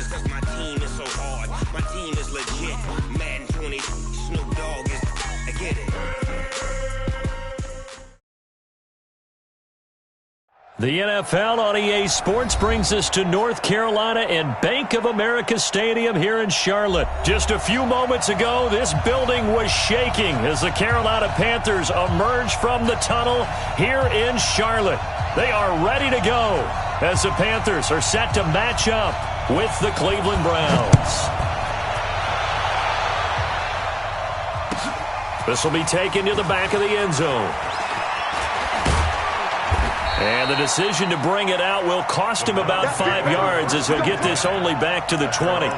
Cause my team is so hard. My team is legit. Madden 20, Snoop Dogg is... I get it. The NFL on EA Sports brings us to North Carolina and Bank of America Stadium here in Charlotte. Just a few moments ago, this building was shaking as the Carolina Panthers emerge from the tunnel here in Charlotte. They are ready to go as the Panthers are set to match up with the Cleveland Browns. This will be taken to the back of the end zone. And the decision to bring it out will cost him about 5 yards as he'll get this only back to the 20.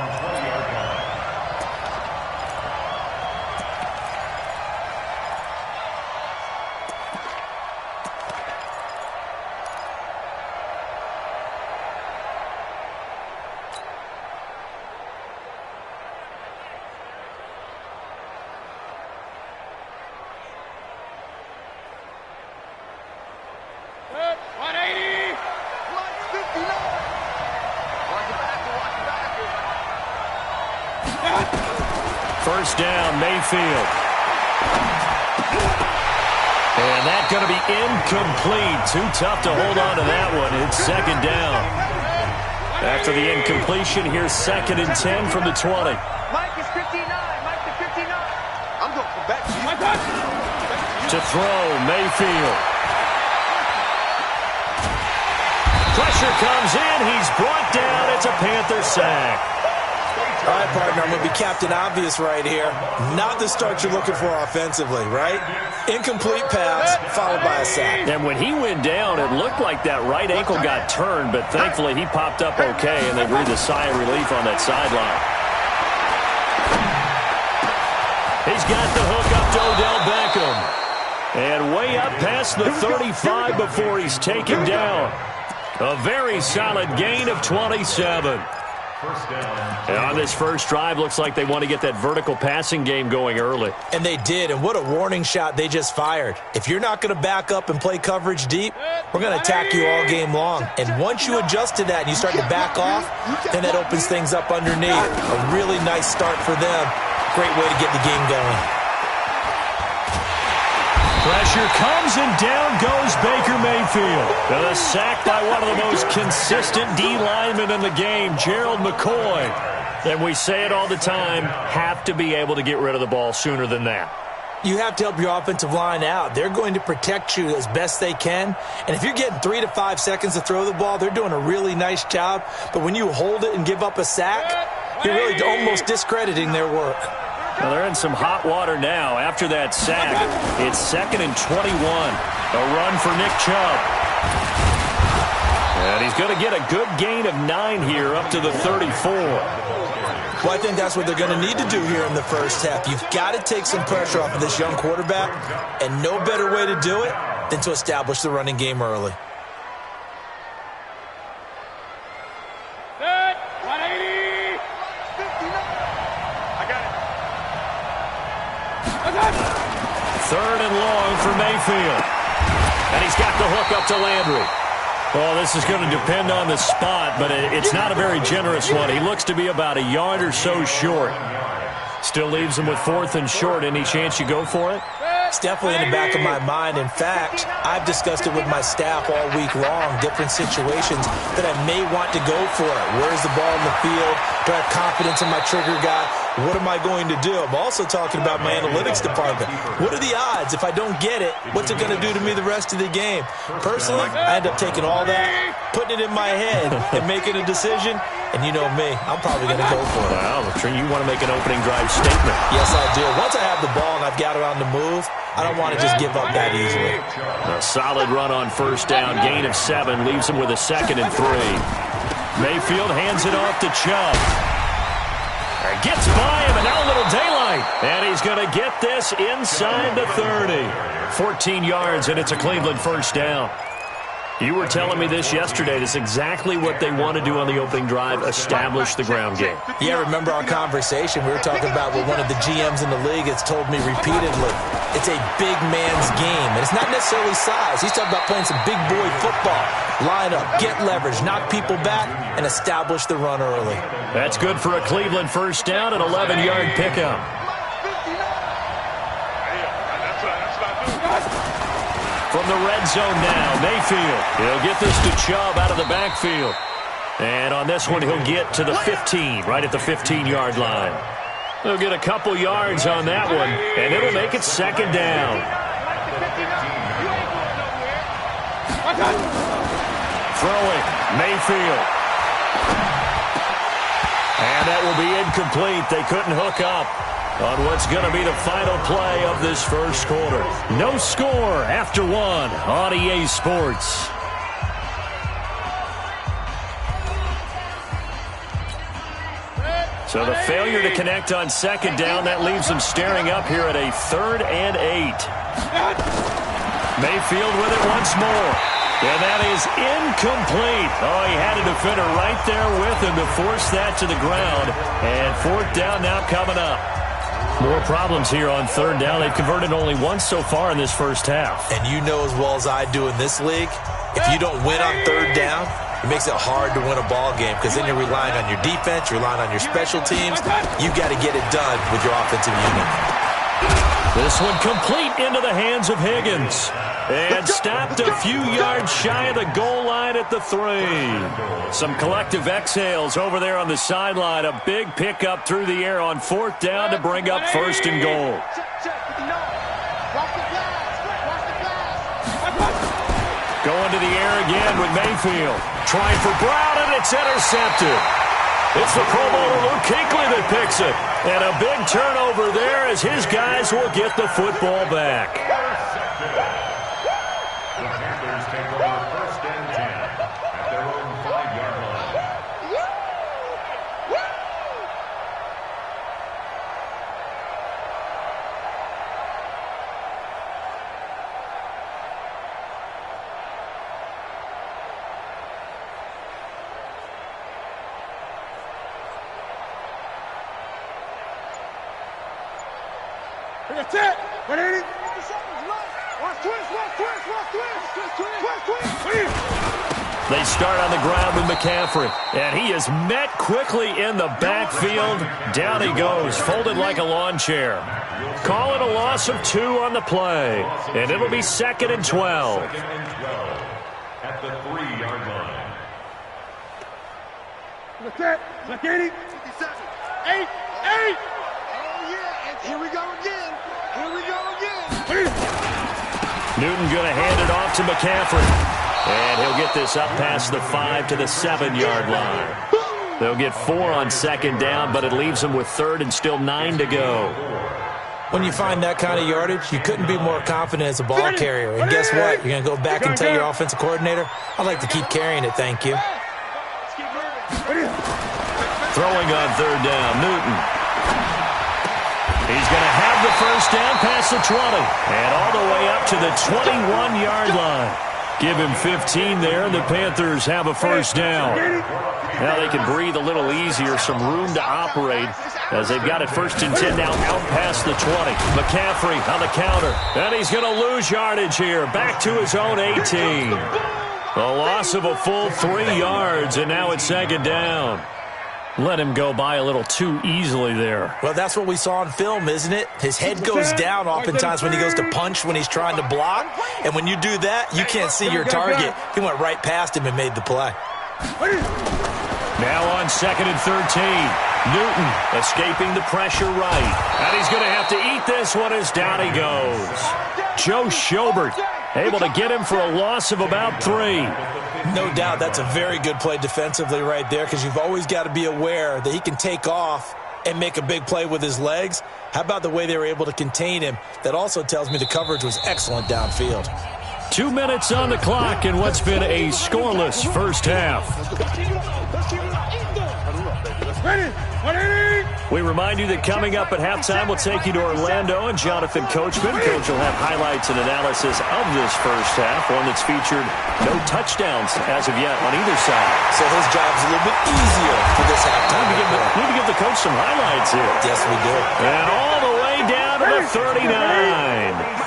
First down, Mayfield. And that's going to be incomplete. Too tough to hold on to that one. It's second down. After the incompletion, here's 2nd and 10 from the 20. Mike is 59. Mike is 59. I'm going for back. To throw, Mayfield. Pressure comes in. He's brought down. It's a Panther sack. All right, partner, I'm going to be Captain Obvious right here. Not the start you're looking for offensively, right? Incomplete pass followed by a sack. And when he went down, it looked like that right ankle got turned, but thankfully he popped up okay, and they breathed a sigh of relief on that sideline. He's got the hook up to Odell Beckham. And way up past the 35 before he's taken down. A very solid gain of 27. And on this first drive, looks like they want to get that vertical passing game going early. And they did, and what a warning shot they just fired. If you're not going to back up and play coverage deep, we're going to attack you all game long. And once you adjust to that and you start to back off, then that opens things up underneath. A really nice start for them. Great way to get the game going. Pressure comes, and down goes Baker Mayfield. And a sack by one of the most consistent D linemen in the game, Gerald McCoy. And we say it all the time, have to be able to get rid of the ball sooner than that. You have to help your offensive line out. They're going to protect you as best they can. And if you're getting 3 to 5 seconds to throw the ball, they're doing a really nice job. But when you hold it and give up a sack, you're really almost discrediting their work. Well, they're in some hot water now. After that sack, it's 2nd and 21. A run for Nick Chubb. And he's going to get a good gain of 9 here up to the 34. Well, I think that's what they're going to need to do here in the first half. You've got to take some pressure off of this young quarterback, and no better way to do it than to establish the running game early. Third and long for Mayfield. And he's got the hook up to Landry. Well, this is going to depend on the spot, but it's not a very generous one. He looks to be about a yard or so short. Still leaves him with 4th and short. Any chance you go for it? It's definitely in the back of my mind. In fact, I've discussed it with my staff all week long, different situations that I may want to go for it. Where's the ball in the field? Do I have confidence in my trigger guy? What am I going to do? I'm also talking about my analytics department. What are the odds? If I don't get it, what's it going to do to me the rest of the game? Personally, I end up taking all that, putting it in my head, and making a decision. And you know me, I'm probably going to go for it. Well, you want to make an opening drive statement. Yes, I do. Once I have the ball and I've got it on the move, I don't want to just give up that easily. A solid run on first down. Gain of 7 leaves him with a 2nd and 3. Mayfield hands it off to Chubb. Gets by him, and now a little daylight. And he's going to get this inside the 30. 14 yards, and it's a Cleveland first down. You were telling me this yesterday. That's exactly what they want to do on the opening drive, establish the ground game. Yeah, remember our conversation? We were talking about what one of the GMs in the league has told me repeatedly. It's a big man's game, and it's not necessarily size. He's talking about playing some big boy football. Line up, get leverage, knock people back, and establish the run early. That's good for a Cleveland first down and 11-yard pickup. From the red zone now, Mayfield. He'll get this to Chubb out of the backfield. And on this one, he'll get to the 15, right at the 15-yard line. He'll get a couple yards on that one, and it'll make it second down. Throwing, Mayfield. And that will be incomplete. They couldn't hook up on what's going to be the final play of this first quarter. No score after one on EA Sports. So the failure to connect on second down, that leaves them staring up here at a 3rd and 8. Mayfield with it once more. And that is incomplete. Oh, he had a defender right there with him to force that to the ground. And 4th down now coming up. More problems here on 3rd down. They've converted only once so far in this first half. And you know as well as I do in this league, if you don't win on 3rd down, it makes it hard to win a ball game because then you're relying on your defense, you're relying on your special teams. You've got to get it done with your offensive unit. This one complete into the hands of Higgins. And stopped a few yards shy of the goal line at the 3. Some collective exhales over there on the sideline. A big pickup through the air on 4th down to bring up 1st and goal. Going to the air again with Mayfield. Trying for Brown, and it's intercepted. It's the Pro Bowler Luke Kuechly that picks it. And a big turnover there as his guys will get the football back. The Panthers take over 1st and 10 at their own 5-yard line. That's it. 180. Watch twist. They start on the ground with McCaffrey, and he is met quickly in the backfield. Down he goes, folded like a lawn chair. Call it a loss of 2 on the play, and it'll be 2nd and 12. At the 3-yard line. That's it. Look, 80. 57. 8. Oh, yeah. And here we go again. Newton going to hand it off to McCaffrey. And he'll get this up past the 5 to the 7-yard line. They'll get 4 on 2nd down, but it leaves them with 3rd and still 9 to go. When you find that kind of yardage, you couldn't be more confident as a ball carrier. And guess what? You're going to go back and tell your offensive coordinator, I'd like to keep carrying it, thank you. Throwing on 3rd down, Newton. He's going to have the first down past the 20 and all the way up to the 21-yard line. Give him 15 there, and the Panthers have a first down. Now they can breathe a little easier, some room to operate as they've got it 1st and 10 now out past the 20. McCaffrey on the counter, and he's going to lose yardage here, back to his own 18. A loss of a full 3 yards, and now it's 2nd down. Let him go by a little too easily there. Well, that's what we saw on film, isn't it? His head goes down oftentimes when he goes to punch when he's trying to block. And when you do that, you can't see your target. He went right past him and made the play. Now on 2nd and 13. Newton escaping the pressure right. And he's going to have to eat this one as down he goes. Joe Schobert able to get him for a loss of about 3. No doubt that's a very good play defensively right there because you've always got to be aware that he can take off and make a big play with his legs. How about the way they were able to contain him? That also tells me the coverage was excellent downfield. 2 minutes on the clock in what's been a scoreless first half. Ready? 180. We remind you that coming up at halftime, we'll take you to Orlando and Jonathan Coachman. Coach will have highlights and analysis of this first half, one that's featured no touchdowns as of yet on either side. So his job's a little bit easier for this halftime. We need to give the coach some highlights here. Yes, we do. And all the way down to the 39.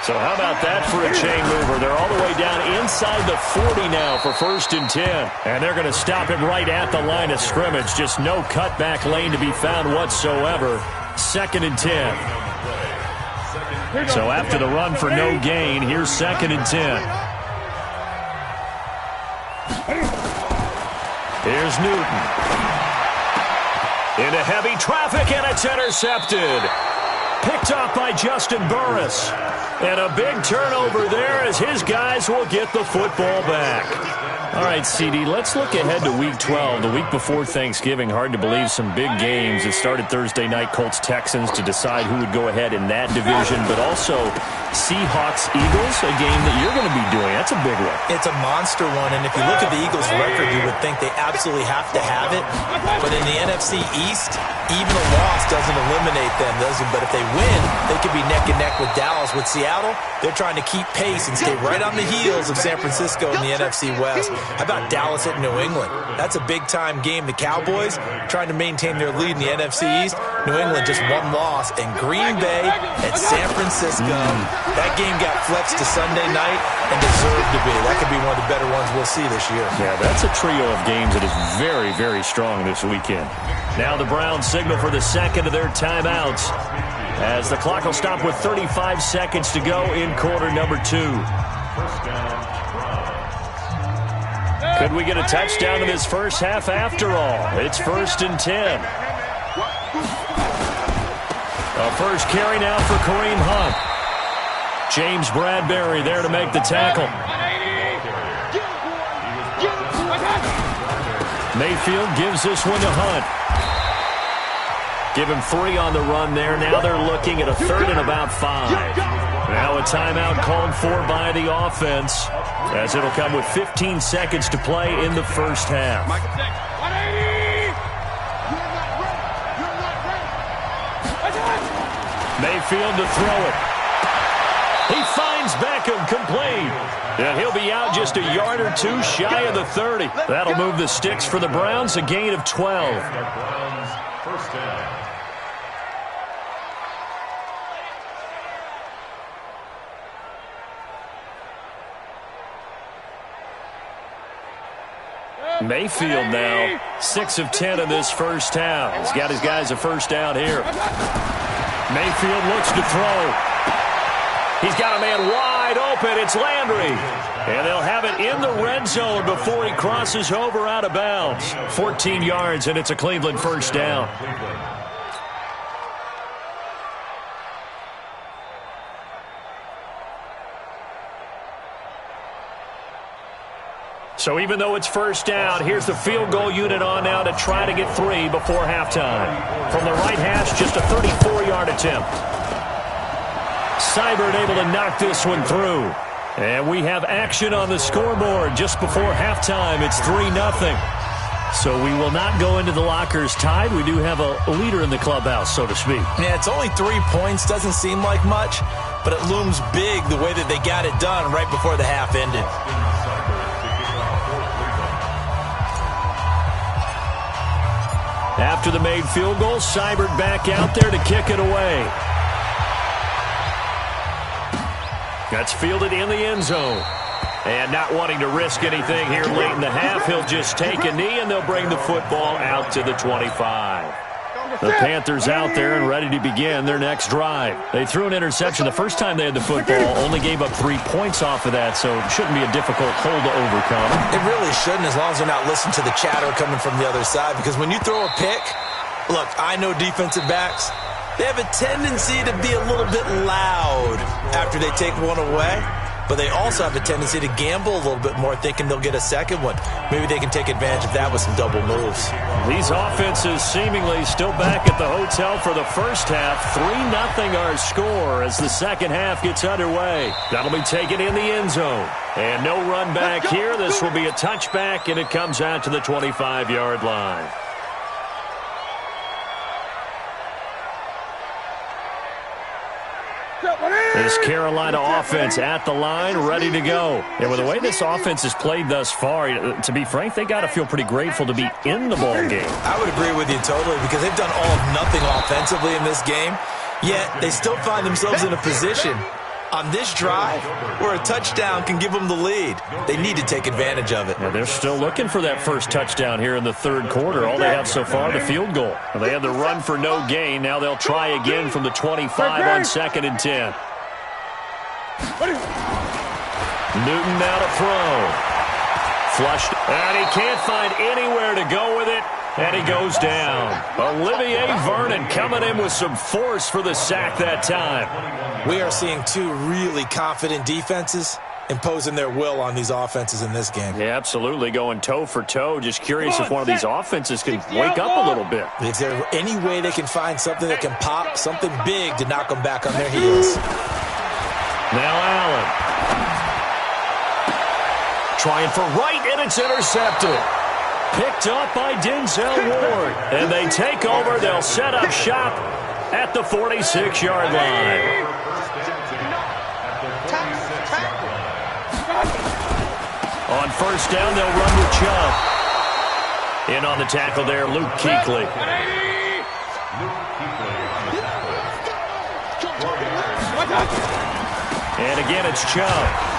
So how about that for a chain mover? They're all the way down inside the 40 now for 1st and 10. And they're going to stop him right at the line of scrimmage. Just no cutback lane to be found whatsoever. 2nd and 10. So after the run for no gain, here's 2nd and 10. Here's Newton. Into heavy traffic, and it's intercepted. Picked off by Justin Burris. And a big turnover there as his guys will get the football back. All right, CD, let's look ahead to Week 12, the week before Thanksgiving. Hard to believe some big games. It started Thursday night, Colts-Texans, to decide who would go ahead in that division, but also Seahawks-Eagles, a game that you're going to be doing. That's a big one. It's a monster one, and if you look at the Eagles' record, you would think they absolutely have to have it. But in the NFC East, even a loss doesn't eliminate them, does it? But if they win, they could be neck and neck with Dallas. With Seattle, they're trying to keep pace and stay right on the heels of San Francisco in the NFC West. How about Dallas at New England? That's a big-time game. The Cowboys trying to maintain their lead in the NFC East. New England just one loss. And Green Bay at San Francisco. That game got flexed to Sunday night and deserved to be. That could be one of the better ones we'll see this year. Yeah, that's a trio of games that is very, very strong this weekend. Now the Browns signal for the second of their timeouts, as the clock will stop with 35 seconds to go in quarter number 2. Could we get a touchdown in this first half after all? It's 1st and 10. A first carry now for Kareem Hunt. James Bradbury there to make the tackle. Mayfield gives this one to Hunt. Give him 3 on the run there. Now they're looking at a 3rd and about 5. Now a timeout called for by the offense, as it'll come with 15 seconds to play in the first half. Mayfield to throw it. He finds Beckham complete. And he'll be out just a yard or 2 shy of the 30. That'll move the sticks for the Browns, a gain of 12. First down. Mayfield now 6 of 10 in this first half. He's got his guys a first down here. Mayfield looks to throw. He's got a man wide open. It's Landry. And they'll have it in the red zone before he crosses over out of bounds. 14 yards, and it's a Cleveland first down. So even though it's first down, here's the field goal unit on now to try to get 3 before halftime. From the right hash, just a 34-yard attempt. Seibert able to knock this one through. And we have action on the scoreboard just before halftime. It's 3-0. So we will not go into the lockers tied. We do have a leader in the clubhouse, so to speak. Yeah, it's only 3 points. Doesn't seem like much, but it looms big the way that they got it done right before the half ended. After the made field goal, Seibert back out there to kick it away. That's fielded in the end zone. And not wanting to risk anything here late in the half, he'll just take a knee, and they'll bring the football out to the 25. The Panthers out there and ready to begin their next drive. They threw an interception the first time they had the football, only gave up 3 points off of that, so it shouldn't be a difficult hole to overcome. It really shouldn't, as long as they're not listening to the chatter coming from the other side, because when you throw a pick, look, I know defensive backs, they have a tendency to be a little bit loud after they take one away. But they also have a tendency to gamble a little bit more, thinking they'll get a second one. Maybe they can take advantage of that with some double moves. These offenses seemingly still back at the hotel for the first half. 3-0 our score as the second half gets underway. That'll be taken in the end zone. And no run back here. This will be a touchback, and it comes out to the 25-yard line. This Carolina offense at the line, ready to go. And with the way this offense has played thus far, to be frank, they got to feel pretty grateful to be in the ball game. I would agree with you totally because they've done all of nothing offensively in this game, yet they still find themselves in a position on this drive where a touchdown can give them the lead. They need to take advantage of it. Yeah, they're still looking for that first touchdown here in the third quarter. All they have so far, the field goal. They had the run for no gain. Now they'll try again from the 25 on 2nd and 10. Newton now to throw. Flushed, and he can't find anywhere to go with it, and he goes down. Olivier Vernon coming in with some force for the sack that time. We are seeing two really confident defenses imposing their will on these offenses in this game. Yeah, absolutely, going toe for toe. Just curious if one of these offenses can wake up a little bit. Is there any way they can find something that can pop, something big to knock them back on their heels? Now Allen. Trying for right, and it's intercepted. Picked up by Denzel Ward. And they take over. They'll set up shop at the 46-yard line. On first down, they'll run with Chubb. In on the tackle there, Luke Kuechly. And again, it's Chubb.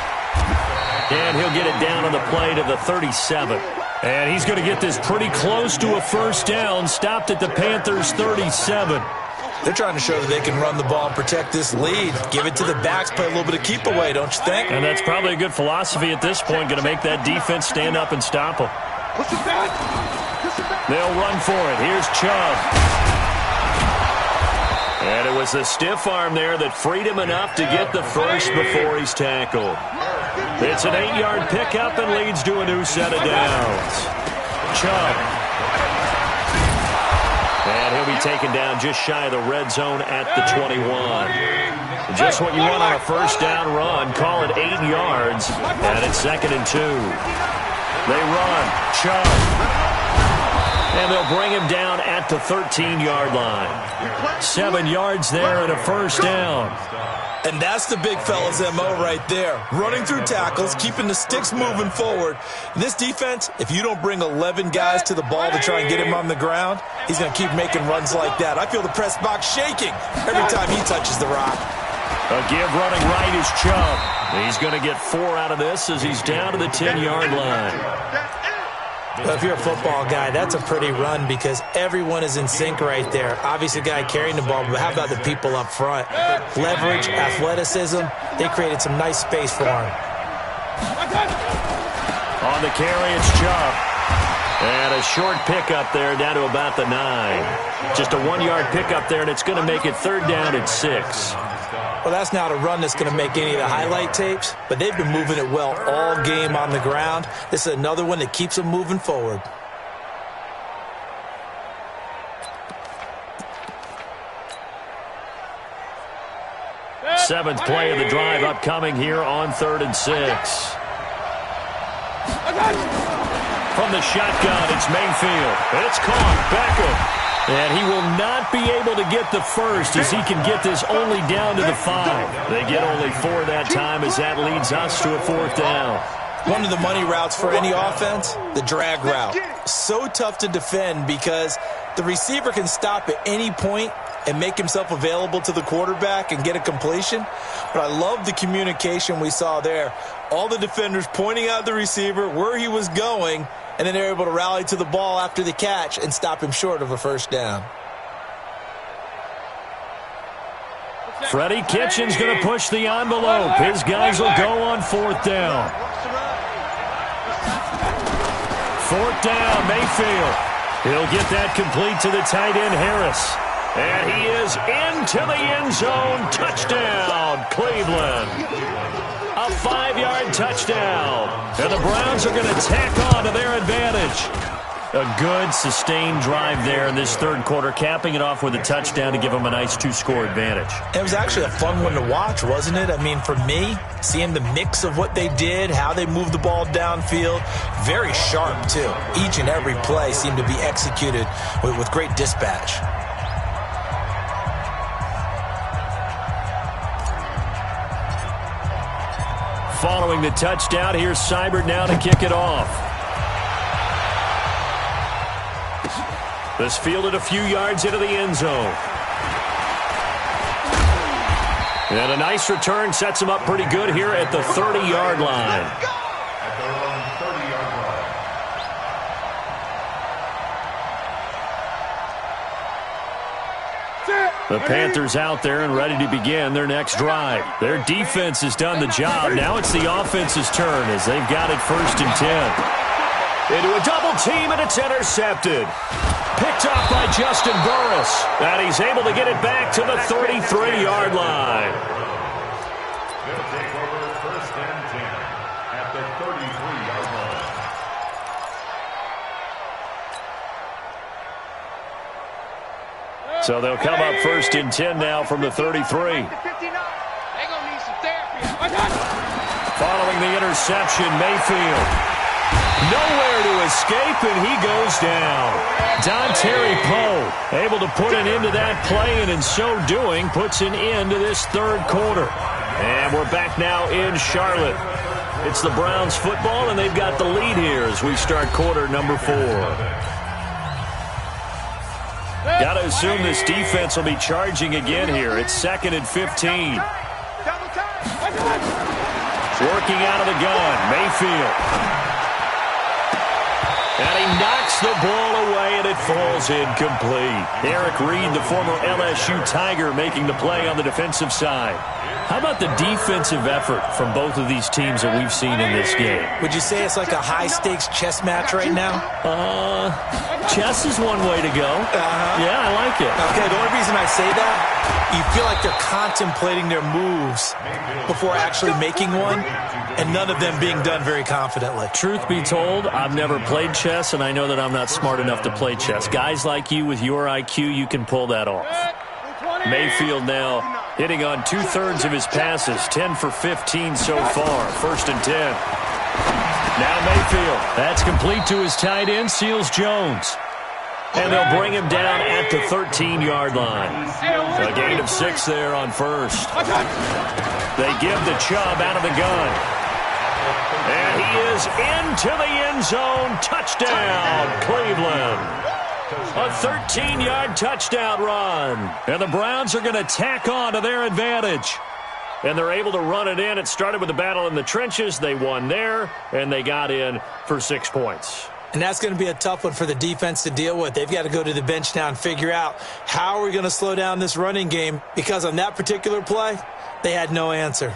And he'll get it down on the play to the 37. And he's going to get this pretty close to a first down. Stopped at the Panthers' 37. They're trying to show that they can run the ball and protect this lead. Give it to the backs, play a little bit of keep away, don't you think? And that's probably a good philosophy at this point. Going to make that defense stand up and stop them. They'll run for it. Here's Chubb. And it was the stiff arm there that freed him enough to get the first before he's tackled. It's an 8-yard pickup and leads to a new set of downs. Chubb. And he'll be taken down just shy of the red zone at the 21. Just what you want on a first down run. Call it 8 yards. And it's 2nd and 2. They run. Chubb. And they'll bring him down at the 13-yard line. 7 yards there and a first down. And that's the big fella's MO right there. Running through tackles, keeping the sticks moving forward. This defense, if you don't bring 11 guys to the ball to try and get him on the ground, he's going to keep making runs like that. I feel the press box shaking every time he touches the rock. A give running right is Chubb. He's going to get 4 out of this as he's down to the 10-yard line. Well, if you're a football guy, that's a pretty run because everyone is in sync right there. Obviously, the guy carrying the ball, but how about the people up front? Leverage, athleticism, they created some nice space for him. On the carry, it's Chubb. And a short pickup there down to about the 9. Just a 1-yard pickup there, and it's going to make it 3rd down at 6. Well, that's not a run that's going to make any of the highlight tapes, but they've been moving it well all game on the ground. This is another one that keeps them moving forward. Seventh play of the drive upcoming here on 3rd and 6. From the shotgun, it's Mayfield. It's caught. Beckham. And he will not be able to get the first as he can get this only down to the 5. They get only 4 that time as that leads us to a 4th down. One of the money routes for any offense, the drag route. So tough to defend because the receiver can stop at any point and make himself available to the quarterback and get a completion. But I love the communication we saw there. All the defenders pointing out the receiver, where he was going, and then they're able to rally to the ball after the catch and stop him short of a first down. Freddie Kitchens going to push the envelope. His guys will go on 4th down. 4th down, Mayfield. He'll get that complete to the tight end, Harris. And he is into the end zone. Touchdown, Cleveland. A 5-yard touchdown. And the Browns are going to tack on to their advantage. A good, sustained drive there in this 3rd quarter, capping it off with a touchdown to give them a nice 2-score advantage. It was actually a fun one to watch, wasn't it? I mean, for me, seeing the mix of what they did, how they moved the ball downfield, very sharp, too. Each and every play seemed to be executed with great dispatch. Following the touchdown, here's Seibert now to kick it off. This fielded a few yards into the end zone. And a nice return sets him up pretty good here at the 30-yard line. At their own 30-yard line. The Panthers out there and ready to begin their next drive. Their defense has done the job. Now it's the offense's turn as they've got it 1st and 10. Into a double team, and it's intercepted. Picked off by Justin Burris. And he's able to get it back to the 33-yard line. They'll take over 1st and 10 at the 33-yard line. So they'll come up 1st and 10 now from the 33. They're going to need some therapy. Following the interception, Mayfield. Nowhere to escape, and he goes down. Dontari Poe able to put an end to that play, and in so doing, puts an end to this 3rd quarter. And we're back now in Charlotte. It's the Browns football, and they've got the lead here as we start quarter number 4. Got to assume this defense will be charging again here. It's 2nd and 15. Working out of the gun, Mayfield. And he knocks the ball away, and it falls incomplete. Eric Reed, the former LSU Tiger, making the play on the defensive side. How about the defensive effort from both of these teams that we've seen in this game? Would you say it's like a high-stakes chess match right now? Chess is one way to go. Yeah, I like it. Okay, the only reason I say that, you feel like they're contemplating their moves before actually making one, and none of them being done very confidently. Truth be told, I've never played chess, and I know that I'm not smart enough to play chess. Guys like you with your IQ, you can pull that off. Mayfield now hitting on 2/3 of his passes, 10 for 15 so far. 1st and 10. Now Mayfield. That's complete to his tight end, Seals Jones. And they'll bring him down at the 13-yard line. A gain of 6 there on 1st. They give the Chubb out of the gun. And he is into the end zone. Touchdown, Cleveland. A 13-yard touchdown run. And the Browns are going to tack on to their advantage. And they're able to run it in. It started with a battle in the trenches. They won there, and they got in for 6 points. And that's going to be a tough one for the defense to deal with. They've got to go to the bench now and figure out how are we going to slow down this running game, because on that particular play, they had no answer.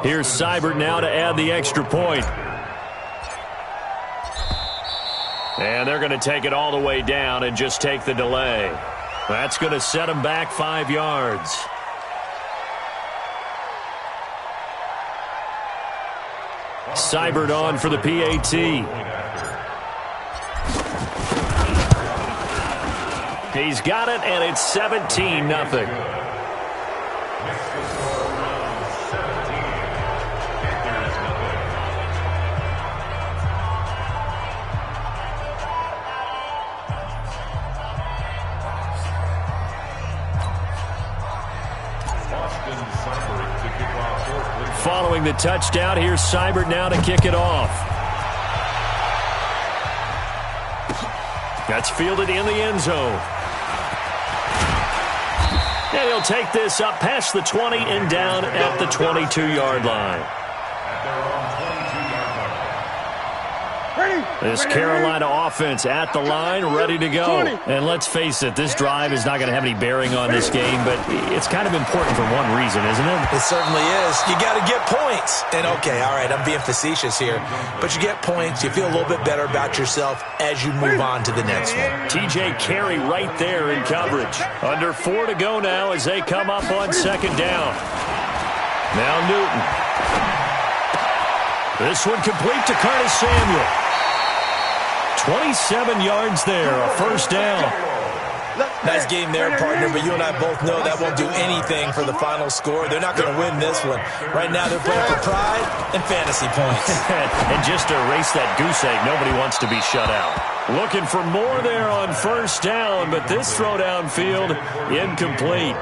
Here's Seibert now to add the extra point. And they're going to take it all the way down and just take the delay. That's going to set them back 5 yards. Seibert on for the PAT. He's got it, and it's 17-0. Following the touchdown, here's Seibert now to kick it off. That's fielded in the end zone. And he'll take this up past the 20 and down at the 22-yard line. This Carolina offense at the line, ready to go. And let's face it, this drive is not going to have any bearing on this game, but it's kind of important for one reason, isn't it? It certainly is. You got to get points. And, okay, all right, I'm being facetious here. But you get points. You feel a little bit better about yourself as you move on to the next one. T.J. Carey right there in coverage. Under 4 to go now as they come up on 2nd down. Now Newton. This one complete to Curtis Samuel. 27 yards there, a 1st down. Nice game there, partner, but you and I both know that won't do anything for the final score. They're not going to win this one. Right now, they're playing for pride and fantasy points. And just to erase that goose egg, nobody wants to be shut out. Looking for more there on first down, but this throw downfield, incomplete.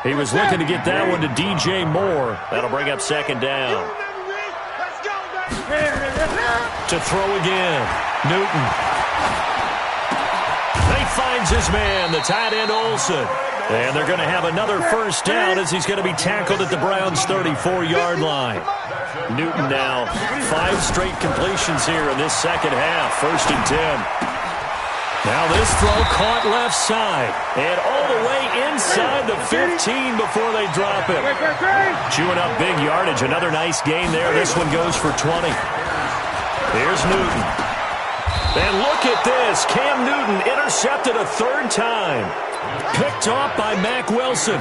He was looking to get that one to DJ Moore. That'll bring up second down. To throw again, Newton. He finds his man, the tight end Olsen. And they're going to have another first down as he's going to be tackled at the Browns' 34-yard line. Newton now 5 straight completions here in this second half. 1st and 10. Now this throw caught left side. And all the way inside the 15 before they drop it. Chewing up big yardage. Another nice gain there. This one goes for 20. Here's Newton. And look at this. Cam Newton intercepted a 3rd time. Picked off by Mack Wilson.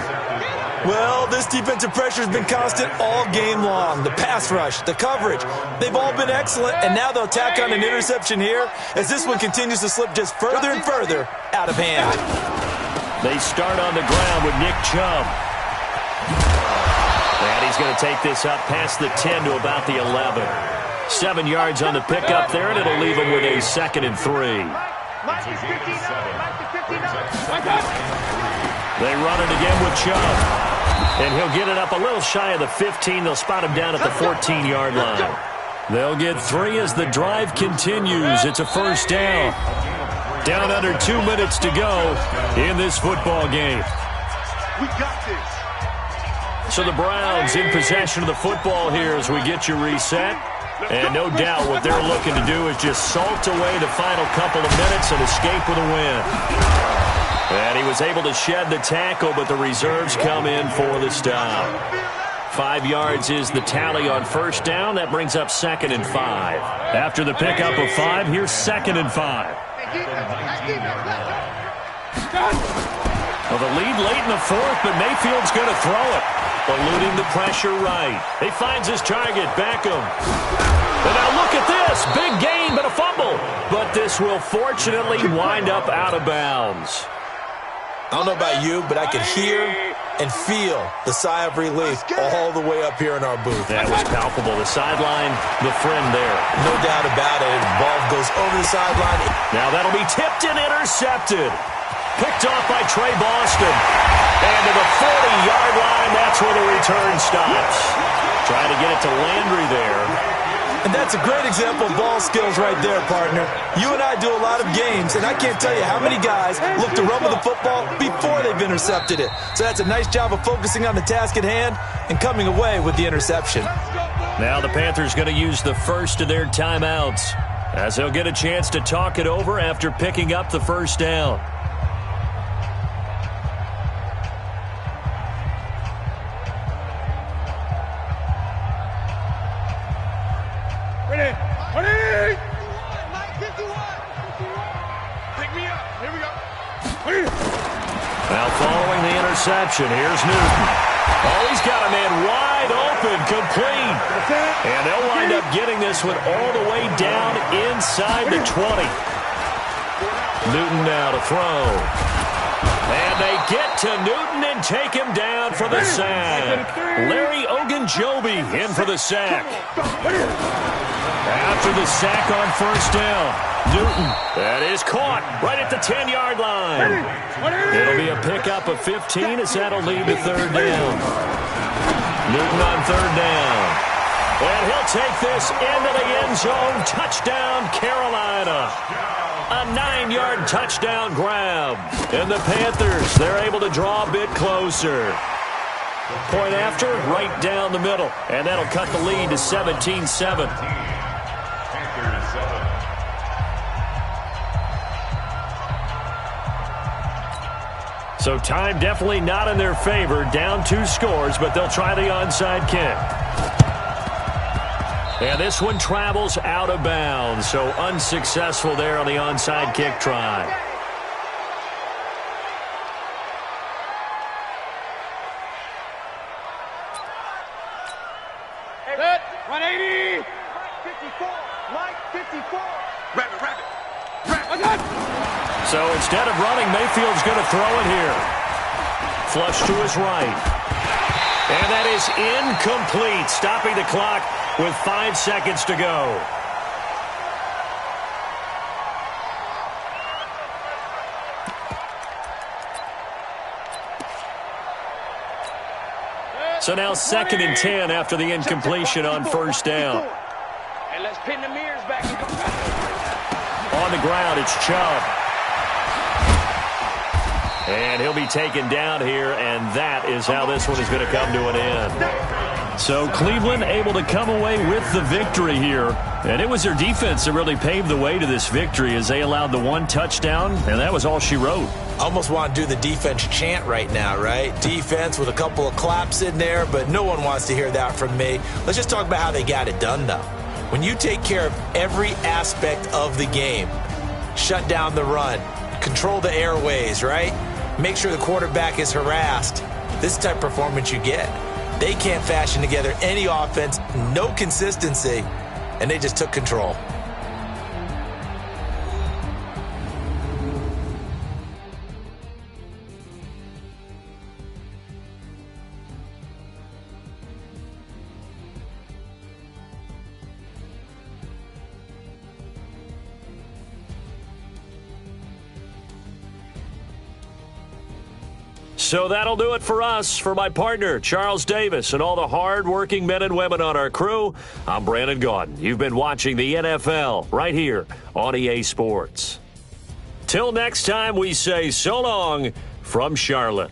Well, this defensive pressure has been constant all game long. The pass rush, the coverage, they've all been excellent, and now they'll tack on an interception here as this one continues to slip just further and further out of hand. They start on the ground with Nick Chubb. And he's going to take this up past the 10 to about the 11. 7 yards on the pickup there, and it'll leave him with a 2nd and 3. They run it again with Chubb. And he'll get it up a little shy of the 15. They'll spot him down at the 14-yard line. They'll get 3 as the drive continues. It's a first down. Down under 2 minutes to go in this football game. We got this. So the Browns in possession of the football here as we get you reset. And no doubt what they're looking to do is just salt away the final couple of minutes and escape with a win. And he was able to shed the tackle, but the reserves come in for the stop. 5 yards is the tally on first down. That brings up 2nd and 5. After the pickup of 5, here's 2nd and 5. Well, the lead late in the 4th, but Mayfield's going to throw it. Eluding the pressure right. He finds his target, Beckham. And now look at this. Big gain, but a fumble. But this will fortunately wind up out of bounds. I don't know about you, but I could hear and feel the sigh of relief all the way up here in our booth. That was palpable. The sideline, the friend there. No doubt about it. The ball goes over the sideline. Now that'll be tipped and intercepted. Picked off by Trey Boston. And to the 40-yard line, that's where the return stops. Trying to get it to Landry there. And that's a great example of ball skills right there, partner. You and I do a lot of games, and I can't tell you how many guys look to run with the football before they've intercepted it. So that's a nice job of focusing on the task at hand and coming away with the interception. Now the Panthers going to use the first of their timeouts as they'll get a chance to talk it over after picking up the first down. Now following the interception, here's Newton. Oh, he's got a man wide open, complete. And they'll wind up getting this one all the way down inside the 20. Newton now to throw. And they get to Newton and take him down for the sack. Larry Ogunjobi in for the sack. After the sack on first down, Newton, that is caught right at the 10-yard line. It'll be a pickup of 15 as that'll lead to third down. Newton on third down. And he'll take this into the end zone. Touchdown, Carolina. A 9-yard touchdown grab. And the Panthers, they're able to draw a bit closer. Point after, right down the middle. And that'll cut the lead to 17-7. So time definitely not in their favor. Down 2 scores, but they'll try the onside kick. And this one travels out of bounds, so unsuccessful there on the onside kick try. Set, 180. Mike 54. Mike 54. Rabbit. So instead of running, Mayfield's going to throw it here. Flush to his right. And that is incomplete, stopping the clock with 5 seconds to go. So now 2nd and 10 after the incompletion on first down. And let's pin the mirrors back and go. On the ground, it's Chubb. And he'll be taken down here, and that is how this one is going to come to an end. So Cleveland able to come away with the victory here. And it was their defense that really paved the way to this victory as they allowed the 1 touchdown, and that was all she wrote. Almost want to do the defense chant right now, right? Defense with a couple of claps in there, but no one wants to hear that from me. Let's just talk about how they got it done, though. When you take care of every aspect of the game, shut down the run, control the airways, right? Make sure the quarterback is harassed. This is the type of performance you get. They can't fashion together any offense, no consistency, and they just took control. So that'll do it for us. For my partner, Charles Davis, and all the hard-working men and women on our crew, I'm Brandon Gaudin. You've been watching the NFL right here on EA Sports. Till next time, we say so long from Charlotte.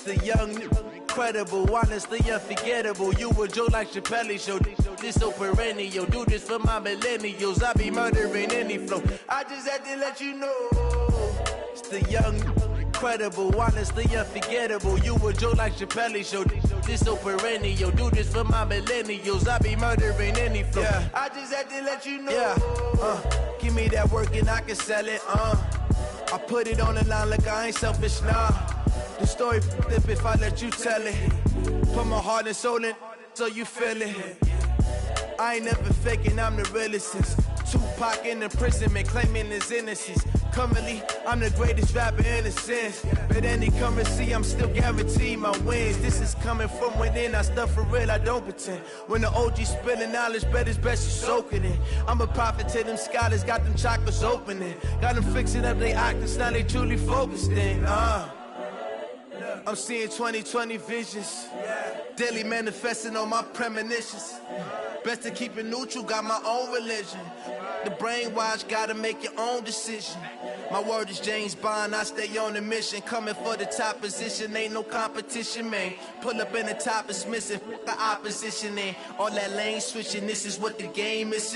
The young, incredible, honestly unforgettable. You a Joe like Chappelle show. This so perennial. Do this for my millennials. I be murdering any flow. I just had to let you know. It's the young, incredible, honestly unforgettable. You a Joe like Chappelle show. This so perennial. Do this for my millennials. I be murdering any flow. Yeah. I just had to let you know. Yeah. Give me that work and I can sell it. I put it on the line like I ain't selfish, nah. The story flip if I let you tell it. Put my heart and soul in so you feel it. I ain't never faking, I'm the realest since Tupac in imprisonment, claiming his innocence. Currently, I'm the greatest rapper in a sense. But any currency, I'm still guaranteed my wins. This is coming from within, I stuff for real, I don't pretend. When the OG spilling knowledge, bet it's best you soak it in. I'm a prophet to them scholars, got them chakras opening. Got them fixing up they octaves, now they truly focused in. I'm seeing 2020 visions. Daily manifesting on my premonitions. Best to keep it neutral, got my own religion. The brainwash, gotta make your own decision. My word is James Bond, I stay on a mission. Coming for the top position, ain't no competition, man. Pull up in the top is missing, the opposition in. All that lane switching, this is what the game is.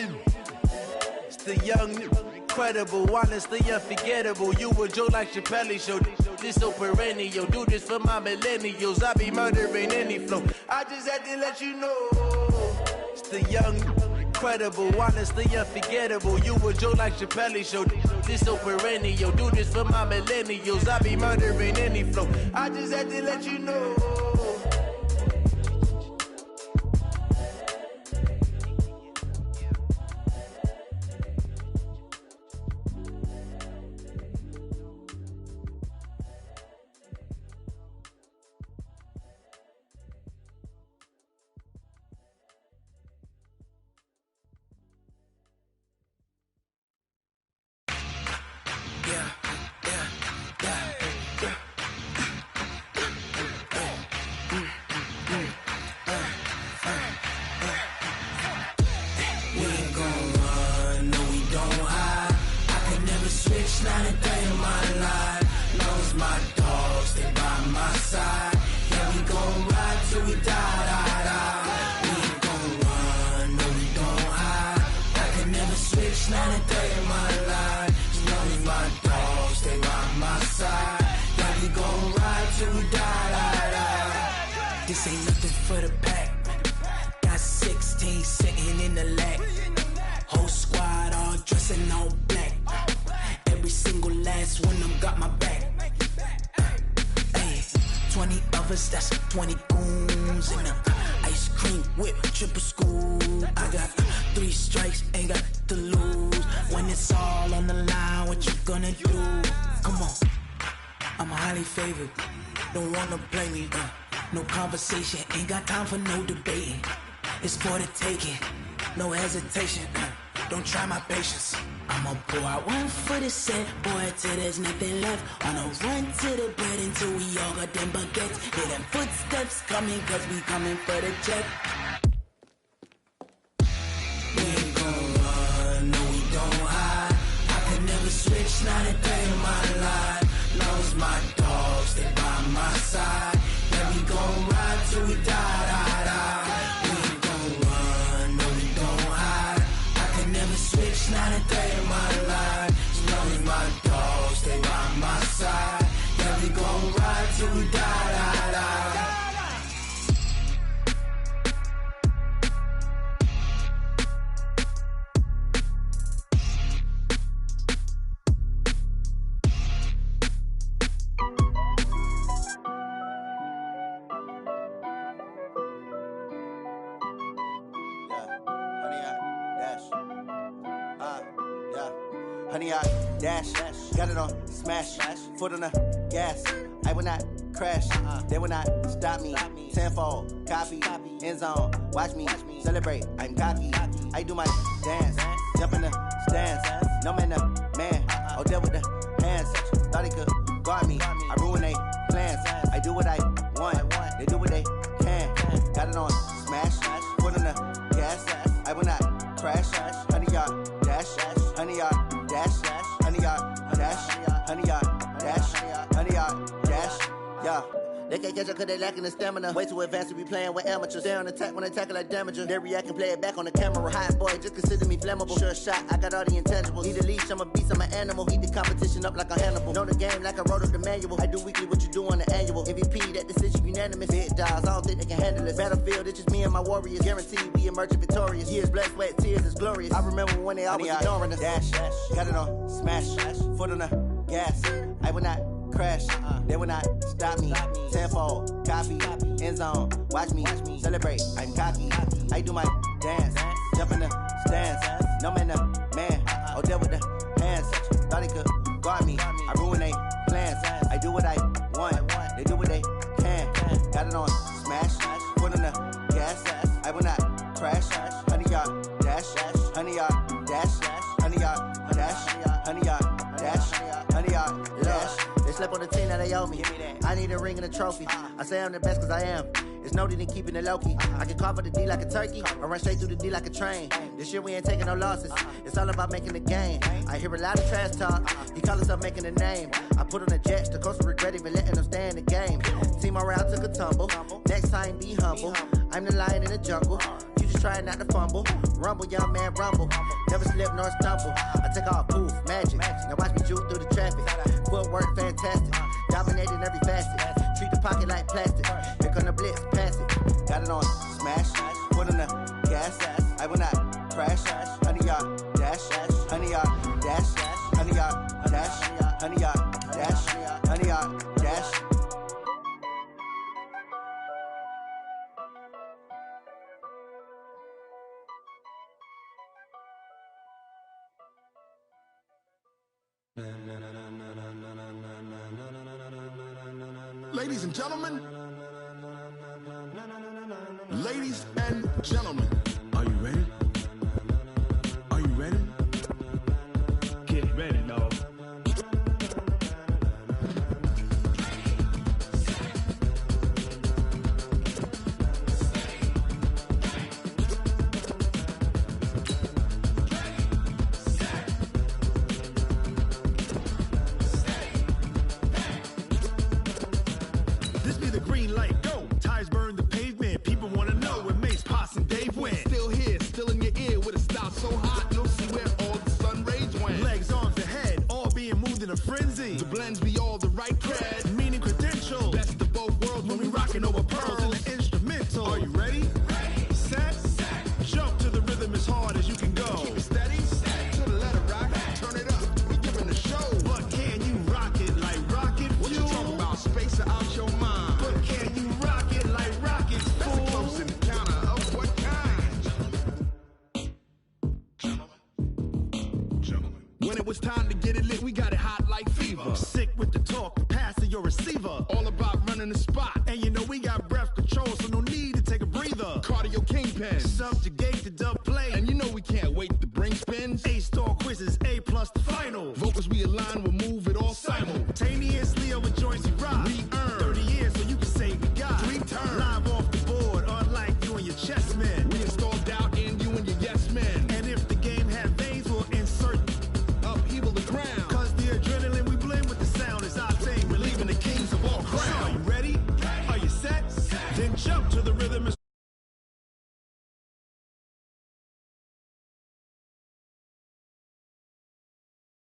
It's the young, incredible, honestly unforgettable. You a Joe like Chappelle show. This so perennial. Do this for my millennials. I be murdering any flow. I just had to let you know. It's the young, incredible, honestly unforgettable. You a Joe like Chappelle show. This so perennial. Do this for my millennials. I be murdering any flow. I just had to let you know. This ain't nothing for the pack. Got 16 sitting in the lap. Whole squad all dressing all black. Every single last one of them got my back. Hey, 20 of us, that's 20 goons in a ice cream whip, triple scoop. I got 3 strikes, ain't got to lose. When it's all on the line, what you gonna do? Come on, I'm highly favored. Don't wanna blame me, no conversation, ain't got time for no debating. It's for the taking, no hesitation. Don't try my patience. I'ma pour out one for the set, boy, till there's nothing left. On a run to the bed until we all got them baguettes. Hear them footsteps coming, cause we coming for the check. We ain't gon' run, no we don't hide. I can never switch, not a day in my life. Lost my dogs, they by my side. Yeah, we gon' ride till we die. We ain't gon' run, no we don't hide. I can never switch, not a day in my life. As long as my dogs stay by my side. Yeah, we gon' ride till we die. Honey, I dash, got it on smash, foot on the gas. I will not crash, they will not stop me. Tenfold, copy, end zone, watch me celebrate. I'm cocky, I do my dance, jump in the stands. No man, the man, oh, deal with the hands. Thought he could guard me, I ruin they plans. I do what I want, they do what they can. Got it on smash, foot on the gas. I will not crash, honey, y'all dash, honey, y'all dash, honey, y'all dash, honey, y'all dash, honey, y'all dash, yeah. They can't catch up cause they lacking the stamina. Way too advanced to be playing with amateurs. Stay on attack when they tackle like damager. They react and play it back on the camera. Hot boy, just consider me flammable. Sure shot, I got all the intangibles. Need a leash, I'm a beast, I'm an animal. Heat the competition up like a Hannibal. Know the game like I wrote up the manual. I do weekly what you do on the annual. MVP, that decision unanimous. Big dogs, I don't think they can handle it. Battlefield, it's just me and my warriors. Guaranteed we emerging victorious. Years, blood, sweat, tears, it's glorious. I remember when they always ignoring us. Dash, got it on, smash, foot on the gas. I will not crash, they will not stop me. Tenfold, copy, end zone, watch me celebrate. I'm cocky, I do my dance, jump in the stands. No man, man, oh deal with the hands. Thought he could guard me, I ruin they plans. I do what I want, they do what they can. Got it on, smash, foot on the gas. I will not crash, 100-yard dash, 100-yard dash, 100-yard dash, 100-yard dash, 100-yard dash. They slept on the team that they owe me. I need a ring and a trophy. I say I'm the best cause I am. It's no need in keeping it low-key. I can carve for the D like a turkey, or run straight through the D like a train. This year we ain't taking no losses. It's all about making the game. I hear a lot of trash talk. He call himself making a name. I put on the Jets. The coach will regret even letting them stay in the game. Team around took a tumble. Next time be humble. I'm the lion in the jungle. You just trying not to fumble. Rumble, young man, rumble. Never slip nor stumble. I take off, poof, magic. Now watch me juke through the traffic. Footwork fantastic. Dominating every facet. Treat the pocket like plastic. Here come the blitz, pass it. Got it on, smash. Foot on the gas. I will not crash. 100-yard dash. 100-yard dash. 100-yard dash. 100-yard dash. 100-yard dash. Ladies and gentlemen, ladies and gentlemen, are you ready? Are you ready? Get ready, dog. It's time to get it lit, we got it hot like fever. Sick with the talk, passing your receiver. All about running the spot. And you know we got breath control, so no need to take a breather. Cardio kingpin, subjugate the dub